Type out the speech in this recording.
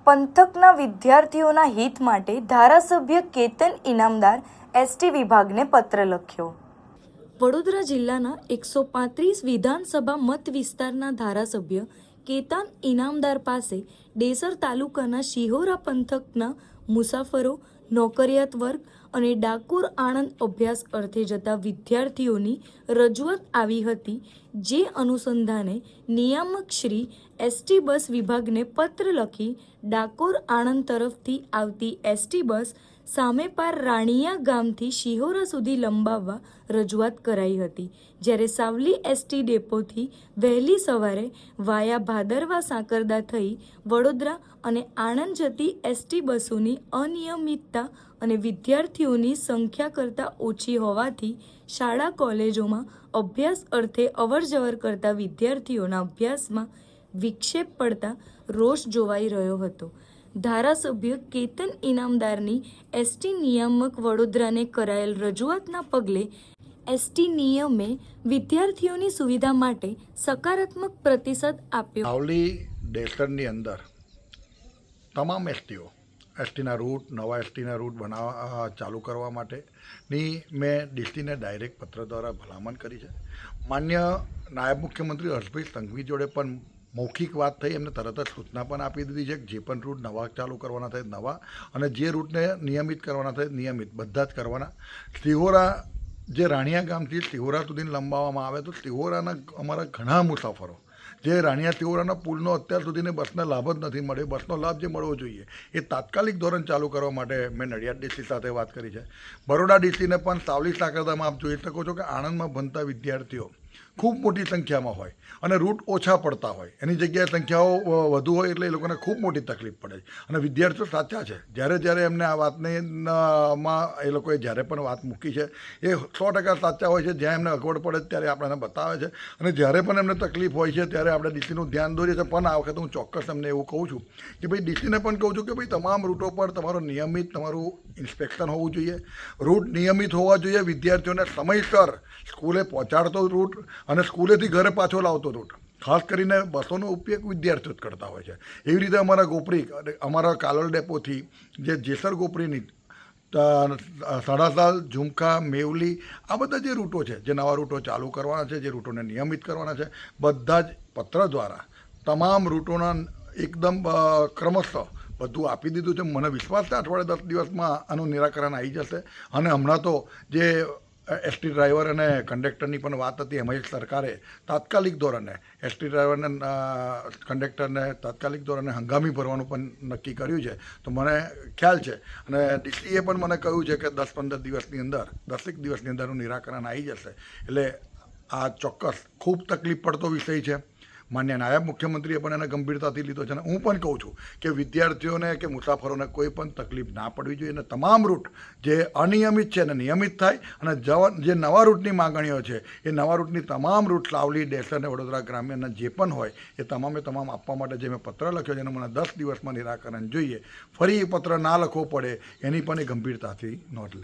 પંથકના વિદ્યાર્થીઓના હિત માટે ધારાસભ્ય કેતન ઇનામદાર એસટી વિભાગને પત્ર લખ્યો. વડોદરા જિલ્લાના 135 વિધાનસભા મત વિસ્તારના ધારાસભ્ય કેતન ઇનામદાર પાસે ડેસર તાલુકાના શિહોરા પંથકના મુસાફરો, નોકરિયાત વર્ગ અને ડાકોર આણંદ અભ્યાસ અર્થે જતા વિદ્યાર્થીઓની રજૂઆત આવી હતી. જે અનુસંધાને નિયામક શ્રી એસટી બસ વિભાગને પત્ર લખી ડાકોર આણંદ તરફથી આવતી એસટી બસ સામે પાર રાણીયા ગામથી શિહોરા સુધી લંબાવવા રજૂઆત કરાઈ હતી. જ્યારે સાવલી એસટી ડેપોથી વહેલી સવારે વાયા ભાદરવા સાંકરદા થઈ વડોદરા અને આણંદ જતી એસટી બસોની અનિયમિતતા અને વિદ્યાર્થીઓની સંખ્યા કરતાં ઓછી હોવાથી શાળા કોલેજોમાં અભ્યાસ અર્થે અવરજવર કરતા વિદ્યાર્થીઓના અભ્યાસમાં વિક્ષેપ પડતા રોષ જોવાઈ રહ્યો હતો. ધારાસભ્ય કેતન ઇનામદારની એસટી નિયામક વડોદરાને કરાયેલ રજૂઆતના પગલે એસટી નિયમે વિદ્યાર્થીઓની સુવિધા માટે સકારાત્મક પ્રતિસાદ આપ્યો. સાવલી ડેસરની અંદર તમામ એસટીના રૂટ, નવા એસટીના રૂટ બનાવવા ચાલુ કરવા માટેની મેં ડીસીને ડાયરેક્ટ પત્ર દ્વારા ભલામણ કરી છે. માન્ય નાયબ મુખ્યમંત્રી હર્ષભાઈ સંઘવી જોડે પણ મૌખિક વાત થઈ, એમને તરત જ સૂચના પણ આપી દીધી છે કે જે પણ રૂટ નવા ચાલુ કરવાના થાય નવા, અને જે રૂટને નિયમિત કરવાના થાય નિયમિત બધા જ કરવાના. શિહોરા જે રાણીયા ગામથી શિહોરા સુધી લંબાવવામાં આવે તો શિહોરાના અમારા ઘણા મુસાફરો જે રાણીયા શિહોરાના પુલનો અત્યાર સુધીને બસને લાભ જ નથી મળ્યો, બસનો લાભ જે મળવો જોઈએ એ તાત્કાલિક ધોરણ ચાલુ કરવા માટે મેં નડિયાદ ડીસી સાથે વાત કરી છે. બરોડા ડીસીને પણ સાવલી સાંકરદામાં આપ જોઈ શકો છો કે આણંદમાં ભણતા વિદ્યાર્થીઓ ખૂબ મોટી સંખ્યામાં હોય અને રૂટ ઓછા પડતા હોય, એની જગ્યાએ સંખ્યાઓ વધુ હોય એટલે એ લોકોને ખૂબ મોટી તકલીફ પડે છે. અને વિદ્યાર્થીઓ સાચા છે, જ્યારે એમને આ વાતને માં એ લોકોએ જ્યારે પણ વાત મૂકી છે એ 100% સાચા હોય છે. જ્યાં એમને અગવડ પડે ત્યારે આપણને બતાવે છે અને જ્યારે પણ એમને તકલીફ હોય છે ત્યારે આપણે ડીસીનું ધ્યાન દોરીએ છીએ. પણ આ વખતે હું ચોક્કસ એમને એવું કહું છું કે ભાઈ ડીસીને પણ કહું છું કે ભાઈ તમામ રૂટો પર તમારું નિયમિત તમારું ઇન્સ્પેક્શન હોવું જોઈએ, રૂટ નિયમિત હોવા જોઈએ, વિદ્યાર્થીઓને સમયસર સ્કૂલે પહોંચાડતો રૂટ અને સ્કૂલેથી ઘરે પાછો લાવતો રૂટ, ખાસ કરીને બસોનો ઉપયોગ વિદ્યાર્થીઓ જ કરતા હોય છે. એવી રીતે અમારા ગોપરી અમારા કાલોલ ડેપોથી જે જેસર ગોપરીની સડાસાલ, ઝુમખા, મેવલી આ બધા જે રૂટો છે, જે નવા રૂટો ચાલુ કરવાના છે, જે રૂટોને નિયમિત કરવાના છે, બધા જ પત્ર દ્વારા તમામ રૂટોના એકદમ ક્રમશઃ બધું આપી દીધું છે. મને વિશ્વાસ છે 8-10 દિવસમાં આનું નિરાકરણ આવી જશે. અને હમણાં તો જે એસટી ડ્રાઈવર અને કંડક્ટરની પણ વાત હતી, એમાં સરકારે તાત્કાલિક ધોરણે એસટી ડ્રાઈવરને કંડક્ટરને તાત્કાલિક ધોરણે હંગામી ભરવાનું પણ નક્કી કર્યું છે. તો મને ખ્યાલ છે અને ડીસીએ પણ મને કહ્યું છે કે 10-15 દિવસની અંદર 10 દિવસની અંદરનું નિરાકરણ આવી જશે. એટલે આ ચોક્કસ ખૂબ તકલીફ પડતો વિષય છે. માન્ય નાયબ મુખ્યમંત્રીએ પણ એને ગંભીરતાથી લીધો છે. અને હું પણ કહું છું કે વિદ્યાર્થીઓને કે મુસાફરોને કોઈ પણ તકલીફ ના પડવી જોઈએ અને તમામ રૂટ જે અનિયમિત છે એને નિયમિત થાય. અને જે નવા રૂટની માગણીઓ છે એ નવા રૂટની તમામ રૂટ સાવલી, ડેસર અને વડોદરા ગ્રામ્યના જે પણ હોય એ તમામે તમામ આપવા માટે જે મેં પત્ર લખ્યો છે એને મને 10 દિવસમાં નિરાકરણ જોઈએ. ફરી એ પત્ર ના લખવો પડે એની પણ એ ગંભીરતાથી નોંધ લે.